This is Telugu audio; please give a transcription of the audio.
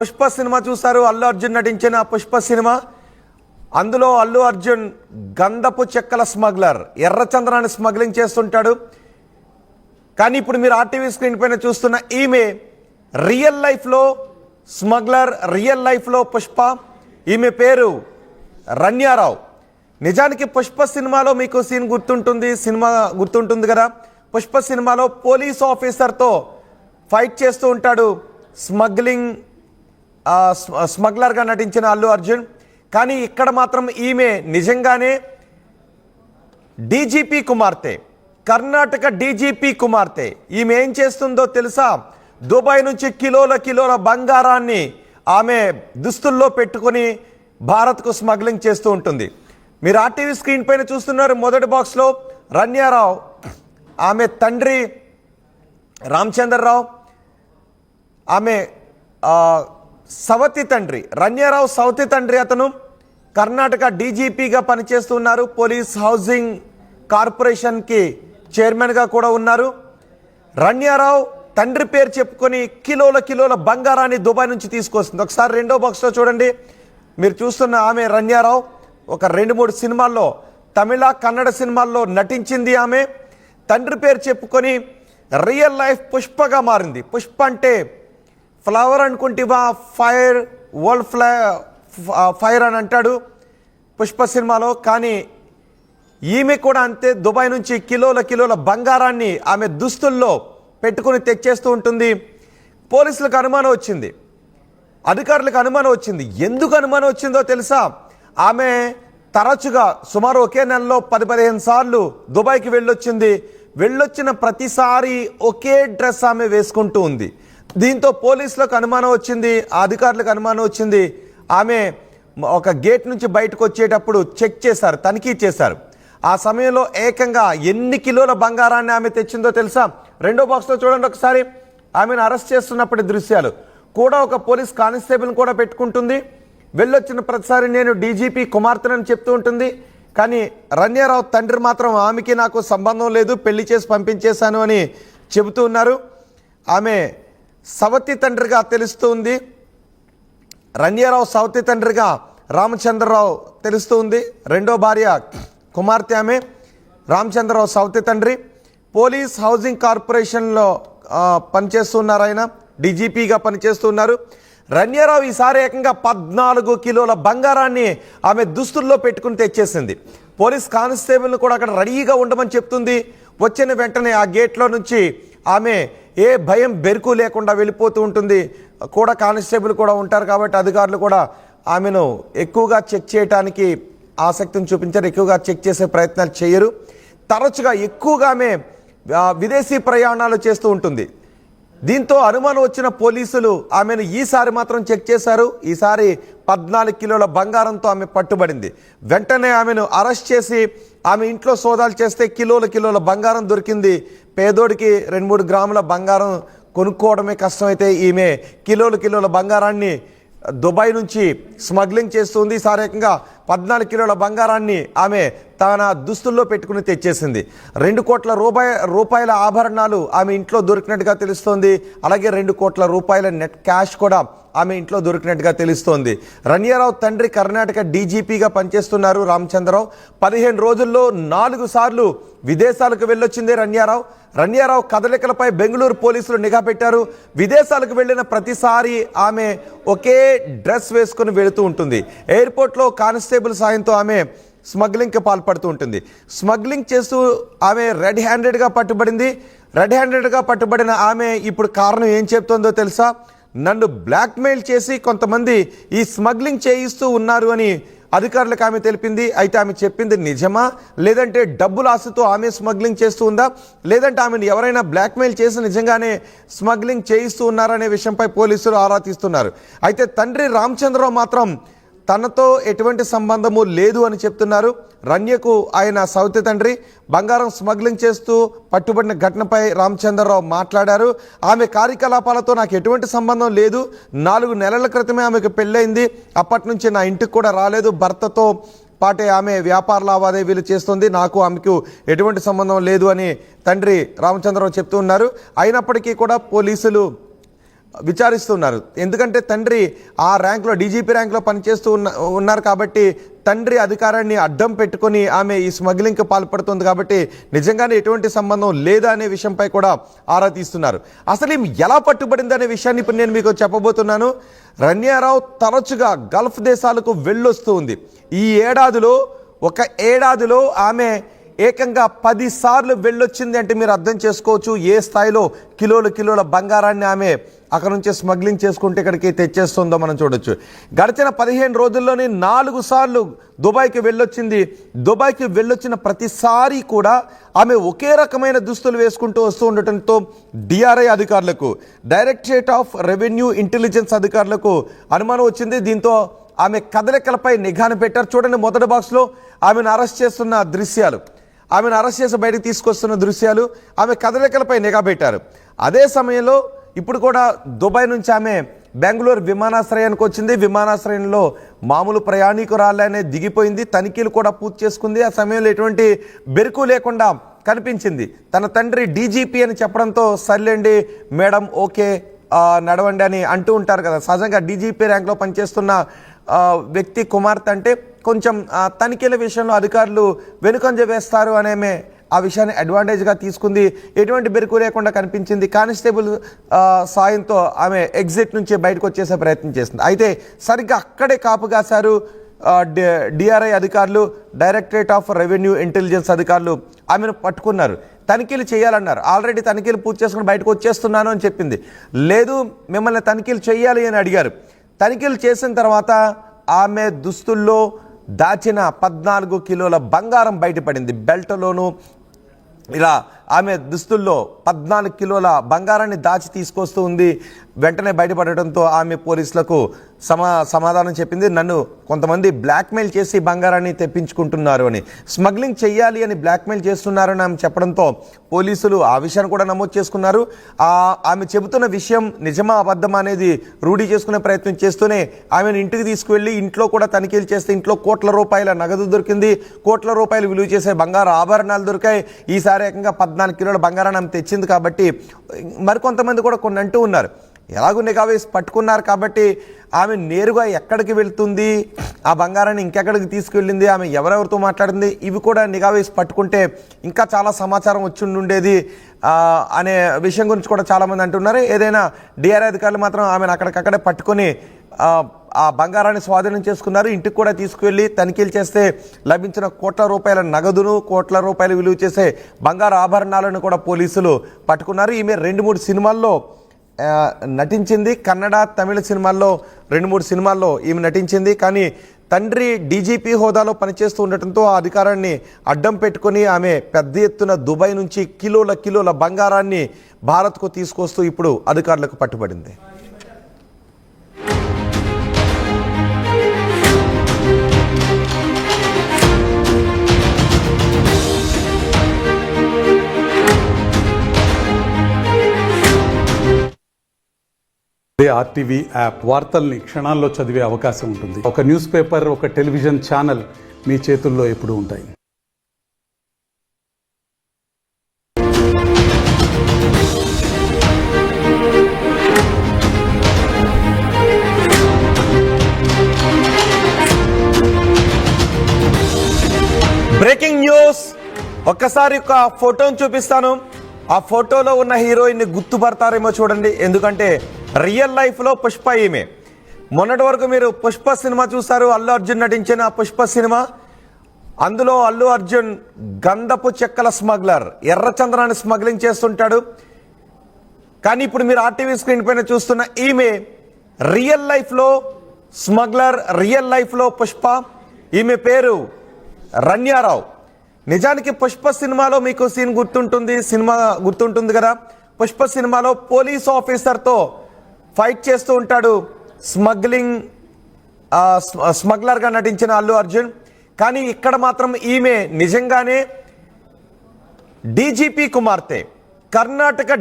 పుష్ప సినిమా చూసారు. అల్లు అర్జున్ నటించిన పుష్ప సినిమా. అందులో అల్లు అర్జున్ గంధపు చెక్కల స్మగ్లర్, ఎర్రచందనాన్ని స్మగ్లింగ్ చేస్తుంటాడు. కానీ ఇప్పుడు మీరు ఆర్టీవీ స్క్రీన్ పైన చూస్తున్న ఈమె రియల్ లైఫ్లో స్మగ్లర్, రియల్ లైఫ్లో పుష్ప. ఈమె పేరు రన్యారావు. నిజానికి పుష్ప సినిమాలో మీకు సీన్ గుర్తుంటుంది కదా. పుష్ప సినిమాలో పోలీస్ ఆఫీసర్తో ఫైట్ చేస్తూ ఉంటాడు స్మగ్లర్గా నటించిన అల్లు అర్జున్. కానీ ఇక్కడ మాత్రం ఈమె నిజంగానే డీజీపీ కుమార్తె, కర్ణాటక డీజీపీ కుమార్తె. ఈమె ఏం చేస్తుందో తెలుసా? దుబాయ్ నుంచి కిలోల బంగారాన్ని ఆమె దుస్తుల్లో పెట్టుకొని భారత్కు స్మగ్లింగ్ చేస్తూ ఉంటుంది. మీరు ఆర్టీవీ స్క్రీన్ పైన చూస్తున్నారు. మొదటి బాక్స్లో రన్యారావు, ఆమె తండ్రి రామచంద్రరావు, ఆమె సవతి తండ్రి రన్యారావు సవతి తండ్రి. అతను కర్ణాటక డీజీపీగా పనిచేస్తున్నారు. పోలీస్ హౌసింగ్ కార్పొరేషన్కి చైర్మన్గా కూడా ఉన్నారు. రన్యారావు తండ్రి పేరు చెప్పుకొని కిలోల బంగారాన్ని దుబాయ్ నుంచి తీసుకొస్తుంది. ఒకసారి రెండో బాక్స్లో చూడండి. మీరు చూస్తున్న ఆమె రన్యారావు ఒక 2-3 సినిమాల్లో, తమిళ కన్నడ సినిమాల్లో నటించింది. ఆమె తండ్రి పేరు చెప్పుకొని రియల్ లైఫ్ పుష్పగా మారింది. పుష్ప అంటే ఫ్లవర్ అనుకుంటేవా, ఫైర్, వరల్డ్ ఫైర్ అని అంటాడు పుష్ప సినిమాలో. కానీ ఈమె కూడా అంతే. దుబాయ్ నుంచి కిలోల బంగారాన్ని ఆమె దుస్తుల్లో పెట్టుకుని తెచ్చేస్తూ ఉంటుంది. పోలీసులకు అనుమానం వచ్చింది, అధికారులకు అనుమానం వచ్చింది. ఎందుకు అనుమానం వచ్చిందో తెలుసా? ఆమె తరచుగా సుమారు ఒకే నెలలో 10-15 సార్లు దుబాయ్కి వెళ్ళొచ్చిన ప్రతిసారి ఒకే డ్రెస్ ఆమె వేసుకుంటూ ఉంది. దీంతో పోలీసులకు అనుమానం వచ్చింది, అధికారులకు అనుమానం వచ్చింది. ఆమె ఒక గేట్ నుంచి బయటకు వచ్చేటప్పుడు చెక్ చేశారు, తనిఖీ చేశారు. ఆ సమయంలో ఏకంగా ఎన్ని కిలోల బంగారాన్ని ఆమె తెచ్చిందో తెలుసా? రెండో బాక్స్లో చూడండి ఒకసారి. ఆమెను అరెస్ట్ చేస్తున్నప్పటి దృశ్యాలు కూడా. ఒక పోలీస్ కానిస్టేబుల్ని కూడా పెట్టుకుంటుంది. వెళ్ళొచ్చిన ప్రతిసారి నేను డీజీపీ కుమార్తెనని చెప్తూ ఉంటుంది. కానీ రన్యారావు తండ్రి మాత్రం ఆమెకి నాకు సంబంధం లేదు, పెళ్లి చేసి పంపించేశాను అని చెబుతూ ఉన్నారు. ఆమె సవతి తండ్రిగా తెలుస్తుంది. రన్యారావు సవతి తండ్రిగా రామచంద్రరావు తెలుస్తుంది. రెండో భార్య కుమార్తె ఆమె. రామచంద్రరావు సవతి తండ్రి. పోలీస్ హౌసింగ్ కార్పొరేషన్లో పనిచేస్తున్నారు. ఆయన డీజీపీగా పనిచేస్తున్నారు. రన్యారావు ఈసారి ఏకంగా 14 కిలోల బంగారాన్ని ఆమె దుస్తుల్లో పెట్టుకుని తెచ్చేసింది. పోలీస్ కానిస్టేబుల్ని కూడా అక్కడ రెడీగా ఉండమని చెప్తుంది. వచ్చిన వెంటనే ఆ గేట్లో నుంచి ఆమె ఏ భయం బెరుకు లేకుండా వెళ్ళిపోతూ ఉంటుంది. కూడా కానిస్టేబుల్ కూడా ఉంటారు కాబట్టి అధికారులు కూడా ఆమెను ఎక్కువగా చెక్ చేయడానికి ఆసక్తిని చూపించారు. ఎక్కువగా చెక్ చేసే ప్రయత్నాలు చేయరు. తరచుగా ఎక్కువగా ఆమె విదేశీ ప్రయాణాలు చేస్తూ ఉంటుంది. దీంతో అనుమానం వచ్చిన పోలీసులు ఆమెను ఈసారి మాత్రం చెక్ చేశారు. ఈసారి 14 కిలోల బంగారంతో ఆమె పట్టుబడింది. వెంటనే ఆమెను అరెస్ట్ చేసి ఆమె ఇంట్లో సోదాలు చేస్తే కిలోల బంగారం దొరికింది. పేదోడికి 2-3 గ్రాముల బంగారం కొనుక్కోవడమే కష్టమైతే ఈమె కిలోల బంగారాన్ని దుబాయ్ నుంచి స్మగ్లింగ్ చేస్తుంది. ఈసారి ఏకంగా 14 కిలోల బంగారాన్ని ఆమె తన దుస్తుల్లో పెట్టుకుని తెచ్చేసింది. 2 కోట్ల రూపాయల ఆభరణాలు ఆమె ఇంట్లో దొరికినట్టుగా తెలుస్తోంది. అలాగే 2 కోట్ల రూపాయల నెట్ క్యాష్ కూడా ఆమె ఇంట్లో దొరికినట్టుగా తెలుస్తోంది. రన్యారావు తండ్రి కర్ణాటక డీజీపీగా పనిచేస్తున్నారు రామచంద్రరావు. 15 రోజుల్లో 4 సార్లు విదేశాలకు వెళ్ళొచ్చింది రన్యారావు కదలికలపై బెంగళూరు పోలీసులు నిఘా పెట్టారు. విదేశాలకు వెళ్ళిన ప్రతిసారి ఆమె ఒకే డ్రెస్ వేసుకుని వెళుతూ ఉంటుంది. ఎయిర్పోర్ట్లో కానిస్టేబుల్ సాయంతో ఆమె స్మగ్లింగ్కి పాల్పడుతూ ఉంటుంది. స్మగ్లింగ్ చేస్తూ ఆమె రెడ్ హ్యాండెడ్గా పట్టుబడిన ఆమె ఇప్పుడు కారణం ఏం చెప్తుందో తెలుసా? నన్ను బ్లాక్మెయిల్ చేసి కొంతమంది ఈ స్మగ్లింగ్ చేయిస్తూ ఉన్నారు అని అధికారులకు ఆమె తెలిపింది. అయితే ఆమె చెప్పింది నిజమా, లేదంటే డబ్బుల ఆశతో ఆమె స్మగ్లింగ్ చేస్తూ ఉందా, లేదంటే ఆమెను ఎవరైనా బ్లాక్మెయిల్ చేసి నిజంగానే స్మగ్లింగ్ చేయిస్తూ ఉన్నారనే విషయంపై పోలీసులు ఆరా తీస్తున్నారు. అయితే తండ్రి రామచంద్రరావు మాత్రం తనతో ఎటువంటి సంబంధము లేదు అని చెప్తున్నారు. రన్యకు ఆయన సౌతి తండ్రి బంగారం స్మగ్లింగ్ చేస్తూ పట్టుబడిన ఘటనపై రామచంద్రరావు మాట్లాడారు. ఆమె కార్యకలాపాలతో నాకు ఎటువంటి సంబంధం లేదు. 4 నెలల క్రితమే ఆమెకు పెళ్ళైంది. అప్పటి నుంచి నా ఇంటికి కూడా రాలేదు. భర్తతో పాటే ఆమె వ్యాపార లావాదేవీలు చేస్తుంది. నాకు ఆమెకు ఎటువంటి సంబంధం లేదు అని తండ్రి రామచంద్రరావు చెప్తూ ఉన్నారు. అయినప్పటికీ కూడా పోలీసులు విచారిస్తున్నారు. ఎందుకంటే తండ్రి ఆ ర్యాంక్లో డీజీపీ ర్యాంక్లో పనిచేస్తూ ఉన్నారు కాబట్టి తండ్రి అధికారాన్ని అడ్డం పెట్టుకొని ఆమె ఈ స్మగ్లింగ్కి పాల్పడుతుంది కాబట్టి నిజంగానే ఎటువంటి సంబంధం లేదా అనే విషయంపై కూడా ఆరా తీస్తున్నారు. అసలు ఈమె ఎలా పట్టుబడింది అనే విషయాన్ని ఇప్పుడు నేను మీకు చెప్పబోతున్నాను. రన్యారావు తరచుగా గల్ఫ్ దేశాలకు వెళ్ళొస్తూ ఉంది. ఈ ఏడాదిలో ఆమె ఏకంగా 10 సార్లు వెళ్ళొచ్చింది అంటే మీరు అర్థం చేసుకోవచ్చు ఏ స్థాయిలో కిలోల బంగారాన్ని ఆమె అక్కడ నుంచి స్మగ్లింగ్ చేసుకుంటే ఇక్కడికి తెచ్చేస్తుందో మనం చూడొచ్చు. గడిచిన 15 రోజుల్లోనే 4 సార్లు దుబాయ్కి వెళ్ళొచ్చింది. దుబాయ్కి వెళ్ళొచ్చిన ప్రతిసారి కూడా ఆమె ఒకే రకమైన దుస్తులు వేసుకుంటూ వస్తూ ఉండటంతో డిఆర్ఐ అధికారులకు, డైరెక్టరేట్ ఆఫ్ రెవెన్యూ ఇంటెలిజెన్స్ అధికారులకు అనుమానం వచ్చింది. దీంతో ఆమె కదలికలపై నిఘాను పెట్టారు. చూడండి, మొదటి బాక్స్లో ఆమెను అరెస్ట్ చేస్తున్న దృశ్యాలు, ఆమెను అరెస్ట్ చేసి బయటకు తీసుకొస్తున్న దృశ్యాలు, ఆమె కదలికలపై నిఘా పెట్టారు. అదే సమయంలో ఇప్పుడు కూడా దుబాయ్ నుంచి ఆమె బెంగళూరు విమానాశ్రయానికి వచ్చింది. విమానాశ్రయంలో మామూలు ప్రయాణికురాలనే దిగిపోయింది. తనిఖీలు కూడా పూర్తి చేసుకుంది. ఆ సమయంలో ఎటువంటి బెరుకు లేకుండా కనిపించింది. తన తండ్రి డీజీపీ అని చెప్పడంతో సర్లేండి మేడం ఓకే నడవండి అని అంటూ ఉంటారు కదా. సహజంగా డీజీపీ ర్యాంక్లో పనిచేస్తున్న వ్యక్తి కుమార్తె అంటే కొంచెం తనిఖీల విషయంలో అధికారులు వెనుకంజ వేస్తారు అనేమే ఆ విషయాన్ని అడ్వాంటేజ్గా తీసుకుంది. ఎటువంటి బెరుకు లేకుండా కనిపించింది. కానిస్టేబుల్ సాయంతో ఆమె ఎగ్జిట్ నుంచి బయటకు వచ్చేసే ప్రయత్నం చేసింది. అయితే సరిగ్గా అక్కడే కాపు కాశారు డిఆర్ఐ అధికారులు, డైరెక్టరేట్ ఆఫ్ రెవెన్యూ ఇంటెలిజెన్స్ అధికారులు ఆమెను పట్టుకున్నారు. తనిఖీలు చేయాలన్నారు. ఆల్రెడీ తనిఖీలు పూర్తి చేసుకుని బయటకు వచ్చేస్తున్నాను అని చెప్పింది. లేదు మిమ్మల్ని తనిఖీలు చేయాలి అని అడిగారు. తనిఖీలు చేసిన తర్వాత ఆమె దుస్తుల్లో దాచిన 14 కిలోల బంగారం బయటపడింది. బెల్ట్లోనూ ఇలా ఆమె దుస్తుల్లో 14 కిలోల బంగారాన్ని దాచి తీసుకొస్తూ ఉంది. వెంటనే బయటపడటంతో ఆమె పోలీసులకు సమాధానం చెప్పింది. నన్ను కొంతమంది బ్లాక్మెయిల్ చేసి బంగారాన్ని తెప్పించుకుంటున్నారు అని, స్మగ్లింగ్ చెయ్యాలి అని బ్లాక్మెయిల్ చేస్తున్నారని ఆమె చెప్పడంతో పోలీసులు ఆ విషయాన్ని కూడా నమోదు చేసుకున్నారు. ఆమె చెబుతున్న విషయం నిజమా అబద్ధమా అనేది రూఢీ చేసుకునే ప్రయత్నం చేస్తూనే ఆమెను ఇంటికి తీసుకువెళ్ళి ఇంట్లో కూడా తనిఖీలు చేస్తే ఇంట్లో కోట్ల రూపాయల నగదు దొరికింది. కోట్ల రూపాయలు విలువ చేసే బంగారు ఆభరణాలు దొరికాయి. ఈసారి ఏకంగా 14 కిలోల బంగారాన్ని ఆమె తెచ్చింది కాబట్టి మరికొంతమంది కూడా కొన్ని అంటూ ఉన్నారు. ఎలాగో నిఘా వేసి పట్టుకున్నారు కాబట్టి ఆమె నేరుగా ఎక్కడికి వెళ్తుంది, ఆ బంగారాన్ని ఇంకెక్కడికి తీసుకువెళ్ళింది, ఆమె ఎవరెవరితో మాట్లాడింది, ఇవి కూడా నిఘా వేసి పట్టుకుంటే ఇంకా చాలా సమాచారం వచ్చి ఉండేది అనే విషయం గురించి కూడా చాలామంది అంటున్నారు. ఏదైనా డిఆర్ఐ అధికారులు మాత్రం ఆమెను అక్కడికక్కడే పట్టుకొని ఆ బంగారాన్ని స్వాధీనం చేసుకున్నారు. ఇంటికి కూడా తీసుకువెళ్ళి తనిఖీలు చేస్తే లభించిన కోట్ల రూపాయల నగదును, కోట్ల రూపాయలు విలువ చేసే బంగారు ఆభరణాలను కూడా పోలీసులు పట్టుకున్నారు. ఈమె 2-3 సినిమాల్లో నటించింది. కన్నడ, తమిళ సినిమాల్లో 2-3 సినిమాల్లో ఈమె నటించింది. కానీ తండ్రి డీజీపీ హోదాలో పనిచేస్తూ ఉండటంతో ఆ అధికారాన్ని అడ్డం పెట్టుకొని ఆమె పెద్ద ఎత్తున దుబాయ్ నుంచి కిలోల బంగారాన్ని భారత్కు తీసుకొస్తూ ఇప్పుడు అధికారులకు పట్టుబడింది. ఆర్టీవీ యాప్ వార్తల్ని క్షణాల్లో చదివే అవకాశం ఉంటుంది. ఒక న్యూస్ పేపర్, ఒక టెలివిజన్ ఛానల్ మీ చేతుల్లో ఎప్పుడూ ఉంటాయి. Breaking news. ఒక్కసారి ఒక ఫోటోను చూపిస్తాను. ఆ ఫోటోలో ఉన్న హీరోయిన్ని గుర్తుపడతారేమో చూడండి. ఎందుకంటే రియల్ లైఫ్లో పుష్ప ఈమె. మొన్నటి వరకు మీరు పుష్ప సినిమా చూస్తారు, అల్లు అర్జున్ నటించిన పుష్ప సినిమా. అందులో అల్లు అర్జున్ గంధపు చెక్కల స్మగ్లర్, ఎర్రచంద్రాన్ని స్మగ్లింగ్ చేస్తుంటాడు. కానీ ఇప్పుడు మీరు ఆర్టీవీ స్క్రీన్ పైన చూస్తున్న ఈమె రియల్ లైఫ్లో స్మగ్లర్, రియల్ లైఫ్లో పుష్ప. ఈమె పేరు రన్యారావు. నిజానికి పుష్ప సినిమాలో మీకు సీన్ గుర్తుంటుంది కదా. పుష్ప సినిమాలో పోలీస్ ఆఫీసర్తో ఫైట్ చేస్తూ ఉంటాడు స్మగ్లర్గా నటించిన అల్లు అర్జున్. కానీ ఇక్కడ మాత్రం ఈమె నిజంగానే డీజీపీ కుమార్తె. కర్ణాటక